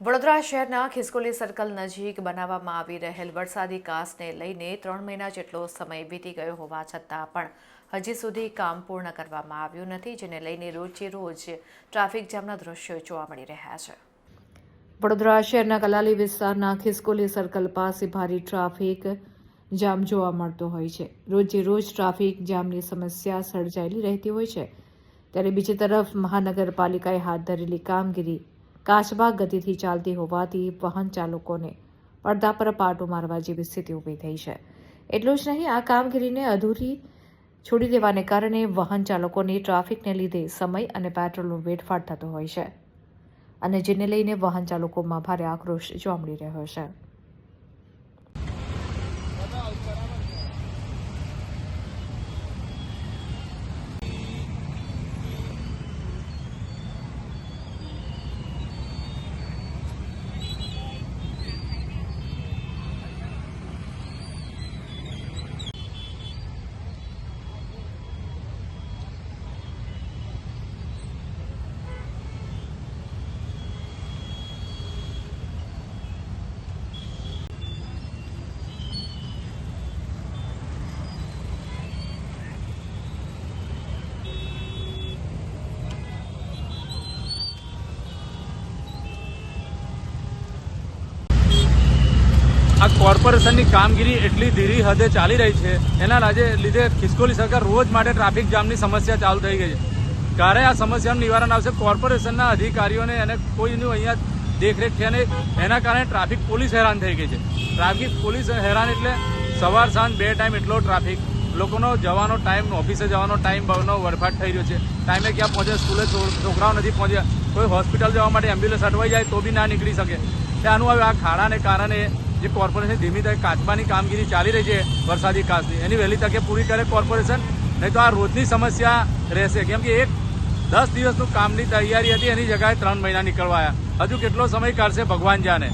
વડોદરા શહેરના ખિસકોલી સર્કલ નજીક બનાવવામાં આવી રહેલ વરસાદી કાસને લઈને 3 મહિના જેટલો સમય વીતી ગયો હોવા છતાં પણ હજી સુધી કામ પૂર્ણ કરવામાં આવ્યું નથી, જેને લઈને રોજે રોજ ટ્રાફિક જામના દ્રશ્યો જોવા મળી રહ્યા છે। વડોદરા શહેરના કલાલી વિસ્તારના ખિસકોલી સર્કલ પાસે ભારે ટ્રાફિક જામ જોવા મળતો હોય છે। રોજે રોજ ટ્રાફિક જામની સમસ્યા સર્જાયેલી રહેતી હોય છે, ત્યારે બીજી તરફ મહાનગરપાલિકાએ હાથ ધરેલી કામગીરી કાચબા ગતિથી ચાલતી હોવાથી વાહન ચાલકોને પડદા પર પાટો મારવા જેવી સ્થિતિ ઊભી થઈ છે। એટલું જ નહીં, આ કામગીરીને અધૂરી છોડી દેવાને કારણે વાહન ચાલકોને ટ્રાફિકને લીધે સમય અને પેટ્રોલનો વેડફાટ થતો હોય છે, અને જેને લઈને વાહન ચાલકોમાં ભારે આક્રોશ જોવા મળી રહ્યો છે। આ કોર્પોરેશનની કામગીરી એટલી ધીરી હદે ચાલી રહી છે, એના લીધે ખિસકોલી સર્કલ રોજ માટે ટ્રાફિક જામની સમસ્યા ચાલુ થઈ ગઈ છે। ક્યારે આ સમસ્યાનું નિવારણ આવશે? કોર્પોરેશનના અધિકારીઓને અને કોઈનું અહીંયા દેખરેખ છે નહીં, એના કારણે ટ્રાફિક પોલીસ હેરાન થઈ ગઈ છે। ટ્રાફિક પોલીસ હેરાન એટલે સવાર સાંજ 2 ટાઈમ એટલો ટ્રાફિક, લોકોનો જવાનો ટાઈમ, ઓફિસે જવાનો ટાઈમ બહુનો વડફાટ થઈ રહ્યો છે। ટાઈમે ક્યાં પહોંચે? સ્કૂલે છોકરાઓ નથી પહોંચ્યા, કોઈ હોસ્પિટલ જવા માટે એમ્બ્યુલન્સ અટવાઈ જાય તો બી ના નીકળી શકે। આનું હવે આ ખાડાને કારણે જે કોર્પોરેશન ધીમી તકે કાચબાની કામગીરી ચાલી રહી છે વરસાદી કાચની, એની વહેલી તકે પૂરી કરે કોર્પોરેશન, નહીં તો આ રોજની સમસ્યા રહેશે। કેમ કે 10 દિવસનું કામની તૈયારી હતી, એની જગ્યાએ 3 મહિના નીકળવાયા। હજુ કેટલો સમય કાઢશે ભગવાન જાણે।